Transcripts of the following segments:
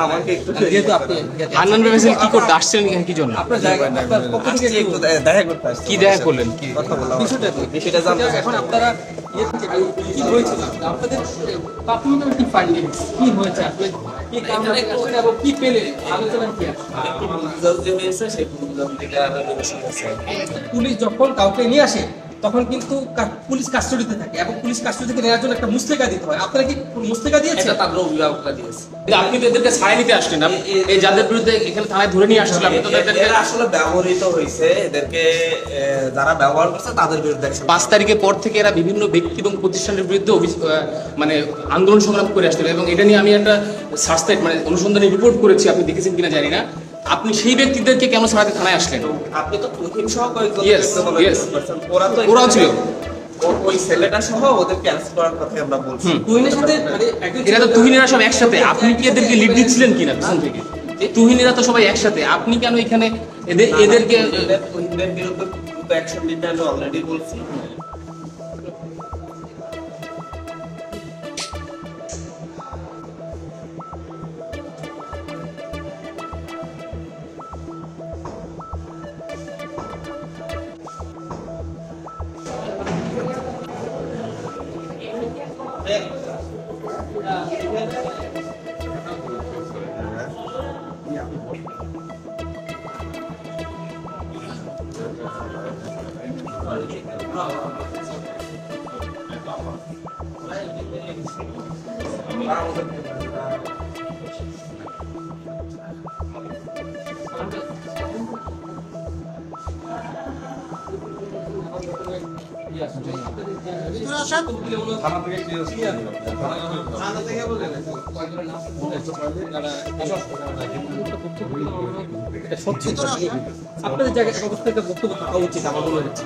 আমাকে একটু যেহেতু আপনি হান্নান ফেসিল কি করতে আসছেন এখানে কি জন্য? আপনার পক্ষ থেকে একটু দেখা করতে আসছেন। কি দেখা করলেন? কি কথা বললাম? বিষয়টা জানতে এখন আপনারা কি হয়েছিল আপনাদের প্রাথমিক কি ফাইন্ডিংস কি হয়েছে আপনি কি কামনা করছেন এবং কি পেলে আলোচনা কি আছে হয়েছে সেই থেকে পুলিশ যখন কাউকে নিয়ে আসে তখন কিন্তু পুলিশ কাস্টডিতে থাকে এবং পুলিশ কাস্টডি থেকে নেওয়ার জন্য একটা মুস্তেকা দিতে হয়। আপনারা কি মুস্তেকা দিয়েছেন? এটা তাদের অভিভাবকরা দিয়েছে। আপনি তো এদেরকে ছাড়াই নিতে আসছেন, এই যাদের বিরুদ্ধে এখানে থানায় ধরে নিয়ে আসছিলেন, আপনি তো এদেরকে আসলে ব্যবহৃত হয়েছে, এদেরকে যারা ব্যবহার করছে তাদের বিরুদ্ধে 5 তারিখের পর থেকে এরা বিভিন্ন ব্যক্তি এবং প্রতিষ্ঠানের বিরুদ্ধে মানে আন্দোলন সংগ্রাম করে আসছিল এবং এটা নিয়ে আমি একটা সার্চ মানে অনুসন্ধানী রিপোর্ট করেছি, আপনি দেখেছেন কিনা জানি না। আপনি সেই ব্যক্তিদেরকে কেন ছাড়াতে থানায় আসলেন? আপনি তো তুহিন সহ কয়েকজন ওরাও ছিল, ওই ছেলেটা সহ ওদের ক্যান্সেল করার কথা আমরা বলছি। তুহিনের সাথে এরা তো তুহিনেরা সব একসাথে, আপনি কি এদেরকে লিড দিচ্ছিলেন কিনা পিছন থেকে? তুহিনেরা তো সবাই একসাথে, আপনি কেন এখানে এদেরকে তুহিনদের বিরুদ্ধে দ্রুত অ্যাকশন নিতে আমি অলরেডি বলছি। আপনাদের জায়গায় অবস্থাটা বক্তব্য থাকা উচিত আমার মনে হচ্ছে।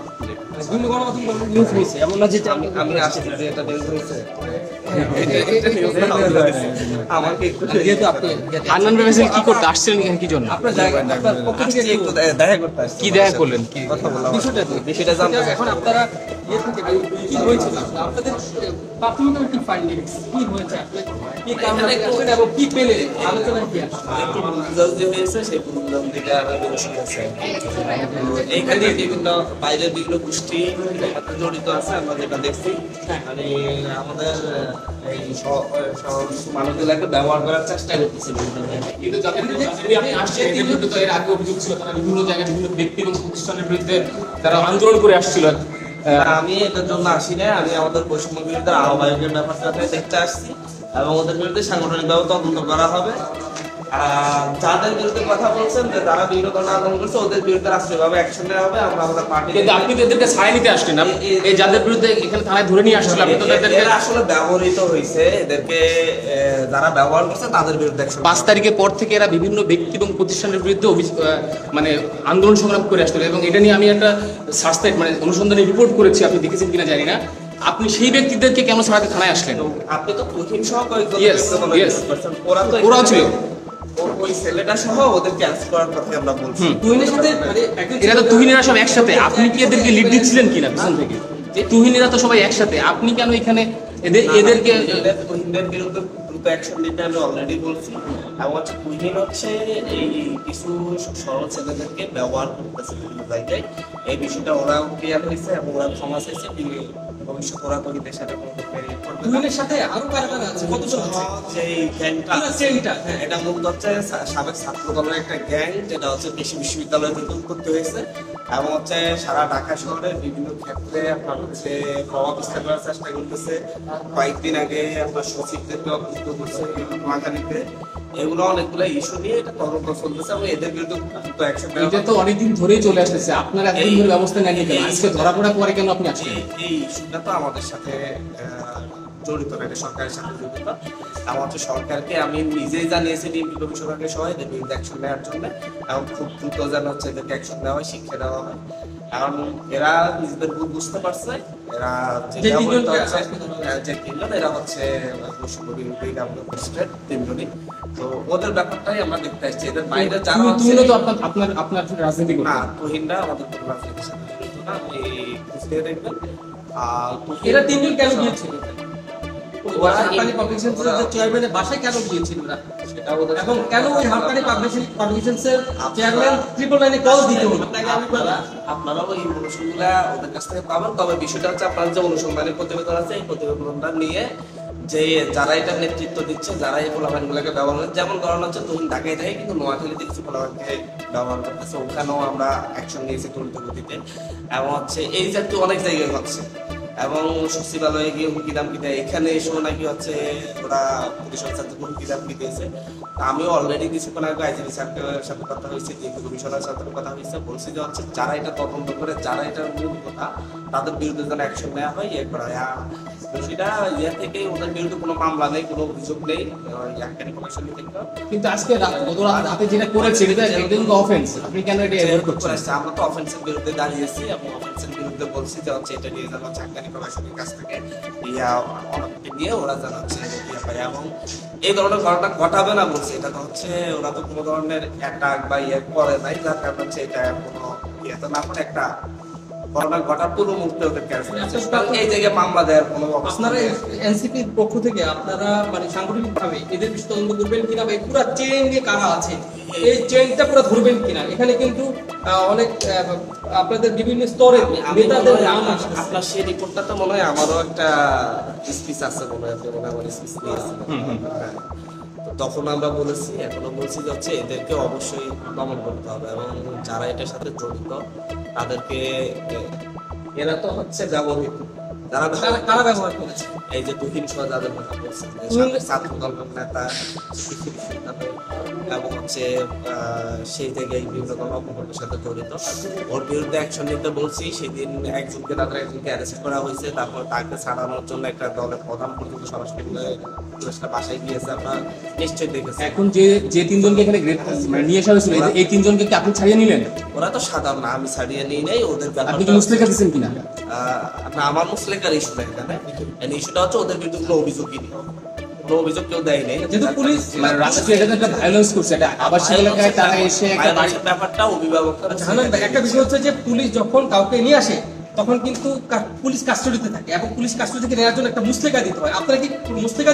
বিভিন্ন গণমাধ্যম নিউজ হয়েছে এমন না যে আমি আসছি যে এটা নিউজ হয়েছে, আমাকে একটু যেহেতু আপনি হান্নান ফেসিল কি করতে আসছেন এখানে কি জন্য? আপনার পক্ষ থেকে একটু দেখা করতে আসছেন। কি দেখা করলেন? কি কথা বললাম? বিষয়টা জানতে এখন আপনারা কি হয়েছিল আপনাদের প্রাথমিক কি ফাইন্ডিংস কি হয়েছে আপনি কি কামনা করছেন এবং কি পেলে আলোচনা কি আছে হয়েছে সেই থেকে এইখানে বিভিন্ন বাইরের বিভিন্ন গোষ্ঠী জড়িত আছে। আমরা যেটা দেখছি মানে আমাদের এই মানুষগুলোকে ব্যবহার করার চেষ্টা করতেছে। কিন্তু আপনি আসছেন তো এর আগে অভিযোগ ছিল তারা বিভিন্ন জায়গায় বিভিন্ন ব্যক্তি এবং প্রতিষ্ঠানের বিরুদ্ধে তারা আন্দোলন করে আসছিল। আমি এটার জন্য আসি না, আমি আমাদের বৈষম্য বিরুদ্ধে আহ্বায়কের ব্যাপারটা দেখতে আসছি এবং ওদের বিরুদ্ধে সাংগঠনিকভাবে তদন্ত করা হবে। যাদের বিরুদ্ধে কথা বলছেন যে তারা বিভিন্ন ধরনের আন্দোলন করছে ওদের বিরুদ্ধে রাষ্ট্রীয়ভাবে অ্যাকশন নেওয়া হবে। আমরা আমাদের পার্টি কিন্তু আপনি তো এদেরকে ছাড়াই নিতে আসছেন, এই যাদের বিরুদ্ধে এখানে থানায় ধরে নিয়ে আসছিলেন, আপনি তো এদেরকে আসলে ব্যবহৃত হয়েছে, এদেরকে যারা ব্যবহার করছে তাদের বিরুদ্ধে 5 তারিখের পর থেকে এরা বিভিন্ন ব্যক্তি এবং প্রতিষ্ঠানের বিরুদ্ধে মানে আন্দোলন সংগ্রাম করে আসছিল এবং এটা নিয়ে আমি একটা সার্চ মানে অনুসন্ধানী রিপোর্ট করেছি, আপনি দেখেছেন কিনা জানি না। আপনি সেই ব্যক্তিদেরকে কেন ছাড়াতে থানায় আসলেন? আপনি তো তুহিন সহ কয়েকজন ওরাও ছিল, ওই ছেলেটা সহ ওদের ক্যান্সেল করার কথা আমরা বলছি। তুহিনের সাথে এরা তো তুহিনেরা সব একসাথে, আপনি কি এদেরকে লিড দিচ্ছিলেন কিনা পিছন থেকে? তুহিনেরা তো সবাই একসাথে, আপনি কেন এখানে এদেরকে তুহিনদের বিরুদ্ধে দ্রুত অ্যাকশন নিতে আমি অলরেডি বলছি। এবং হচ্ছে তুহিন হচ্ছে এই কিছু সরল ছেলেদেরকে ব্যবহার করতেছে বিভিন্ন জায়গায়, এই বিষয়টা ওরাও ক্লিয়ার হয়েছে এবং ওরা ক্ষমা চাইছে। ভবিষ্যৎ ওরা তো এদের সাথে তুহিনের সাথে আরো কারা কারা আছে? কতজন আছে? সেই গ্যাংটা এটা মূলত হচ্ছে সাবেক ছাত্র দলের একটা গ্যাং, যেটা হচ্ছে কৃষি বিশ্ববিদ্যালয়ে নতুন করতে হয়েছে এবং হচ্ছে সারা ঢাকা শহরের বিভিন্ন ক্ষেত্রে আপনার হচ্ছে প্রভাব বিস্তার করার চেষ্টা করতেছে। কয়েকদিন আগে আপনার সচিবদেরকে অভিযুক্ত করছে নোয়াখালীতে। এগুলো অনেকগুলো ইস্যু নিয়ে এটা তদন্ত চলতেছে এবং এদের বিরুদ্ধে অ্যাকশন নেওয়া হবে। এটা তো অনেকদিন ধরেই চলে আসতেছে, আপনারা এতদিন ধরে ব্যবস্থা নেননি কেন? আজকে ধরা পড়া পরে কেন আপনি আসলেন? এই ইস্যুটা তো আমাদের সাথে জড়িত না, এটা সরকারের সাথে জড়িত। আমার হচ্ছে সরকারকে আমি নিজেই জানিয়েছি ডিএমপি কমিশনারকে সহ এদের বিরুদ্ধে অ্যাকশন নেওয়ার জন্য এবং খুব দ্রুত যেন হচ্ছে এদেরকে অ্যাকশন দেওয়া হয়, শিক্ষা দেওয়া হয়। কারণ এরা নিজেদের ভুল বুঝতে পারছে। এরা যে তিনজন এরা হচ্ছে তিনজনই, তো ওদের ব্যাপারটাই আমরা দেখতে আসছি। এদের বাইরে যারা আপনার রাজনীতি না, তুহিনরা আমাদের কোনো রাজনীতির সাথে জড়িত না, এই খুঁজতে দেখবেন। এরা তিনজন কেন গিয়েছিল? হাক্কানি পাবলিকেশনসের যে চেয়ারম্যানের বাসায় কেন গিয়েছিল ওরা? সেটা ওদের এবং কেন ওই হাক্কানি পাবলিকেশনসের চেয়ারম্যান 999 কল দিতে হলো? আপনারাও এই অনুসন্ধানগুলা ওদের কাছ থেকে পাবেন। তবে বিষয়টা হচ্ছে আপনার যে অনুসন্ধানী প্রতিবেদন আছে, এই প্রতিবেদনটা নিয়ে যে যারা এটা নেতৃত্ব দিচ্ছে, যারা এই পোলাপানগুলোকে ব্যবহার করে, যেমন ধরুন হচ্ছে তখন ঢাকায় থাকে কিন্তু নোয়াখালীতে কিছু পোলাপানকে ব্যবহার করতেছে, ওখানেও আমরা অ্যাকশন নিয়েছি তরিত গতিতে। এবং হচ্ছে এই জাতীয় অনেক জায়গায় হচ্ছে, এবং সচিবালয়ে গিয়ে হুমকি দামকি দেয়। এখানে এসেও নাকি হচ্ছে ওরা পুলিশের সাথে হুমকি দামকি দিয়েছে। আমিও অলরেডি কিছুক্ষণ আগে আইজিপি স্যারের সাথে কথা হয়েছে, ডিএমপি কমিশনার সাথে কথা হয়েছে, বলছি যে হচ্ছে যারা এটা তদন্ত করে, যারা এটার মূল কথা, তাদের বিরুদ্ধে যেন অ্যাকশন নেওয়া হয়, ইয়ে করা হয়। সেটা ইয়ে থেকে ওদের বিরুদ্ধে কোনো মামলা নেই, কোনো অভিযোগ নেই হাক্কানি কমিশন থেকে। কিন্তু আজকে গত রাতে যেটা করেছে এটা একদম অফেন্স, আপনি কেন এটা এভয়েড করছেন? আমরা তো অফেন্সের বিরুদ্ধে দাঁড়িয়েছি এবং অফেন্সের বিরুদ্ধে বলছি যে হচ্ছে এটা নিয়ে যেন হাক্কানি কমিশনের কাছ থেকে অনেককে নিয়ে ওরা জানাচ্ছে পায়, এবং এই ধরনের ঘটনা ঘটাবে না বলছে। এটা তো হচ্ছে ওরা তো কোনো ধরনের অ্যাটাক বা ইয়ে করে নাই, যার কারণে হচ্ছে এটা কোনো ইয়ে তো না করে একটা ঘটনা ঘটার পুরো মুহূর্তে ওদের এই জায়গায় মামলা দেওয়ার কোনো আপনারা এনসিপির পক্ষ থেকে আপনারা মানে সাংগঠনিকভাবে এদের বিষয়ে তদন্ত করবেন কিনা, বা এই পুরো চেইন নিয়ে কারা আছে এই চেইনটা পুরো ধরবেন কিনা? এখানে কিন্তু অনেক আপনাদের বিভিন্ন স্তরে নেতাদের নাম আসছে। আপনার সেই রিপোর্টটা তো মনে হয় আমারও একটা স্পিচ আছে, মনে হয় আপনি মনে হয় আমার স্পিচ নিয়েছিলেন। তখন আমরা বলেছি, এখনো বলছি যে হচ্ছে এদেরকে অবশ্যই দমন করতে হবে, এবং যারা এটার সাথে জড়িত তাদেরকে, এরা তো হচ্ছে ব্যবহৃত, কারা ব্যবহার করেছে? এই যে তুহিন সহ যাদের কথা বলছেন, ছাত্র দলের নেতা, এবং হচ্ছে সেই জায়গায় বিভিন্ন কর্মকর্তার সাথে জড়িত, ওর বিরুদ্ধে অ্যাকশন নিতে বলছি। সেদিন তাদের একজনকে অ্যারেস্ট করা হয়েছে, তারপর তাকে ছাড়ানোর জন্য একটা দলের প্রধান পর্যন্ত সরাসরি বাসায় গিয়েছে, আমরা নিশ্চয়ই দেখেছি। এখন যে তিনজনকে এখানে নিয়ে আসা হয়েছিল, এই তিনজনকে কি আপনি ছাড়িয়ে নিলেন? ওরা তো সাধারণ না, আমি ছাড়িয়ে নিই নাই। ওদের আপনি কি মুসলেখা দিচ্ছেন কিনা? না, আমার মুসলেখার ইস্যু না এখানে। ইস্যুটা হচ্ছে ওদের বিরুদ্ধে কোনো অভিযোগই নেই, কোনো অভিযোগ কেউ দেয় নেই। যেহেতু পুলিশ মানে রাষ্ট্রীয় এটা একটা ভায়োলেন্স করছে, এটা আবাসিক এলাকায় তারা এসে একটা বাড়ির ব্যাপারটা অভিভাবক। একটা বিষয় হচ্ছে যে পুলিশ যখন কাউকে নিয়ে আসে তখন কিন্তু পুলিশ কাস্টডিতে থাকে, এবং পুলিশ কাস্টডি থেকে নেওয়ার জন্য একটা মুসলেখা দিতে হয়। আপনারা কি মুসলেখা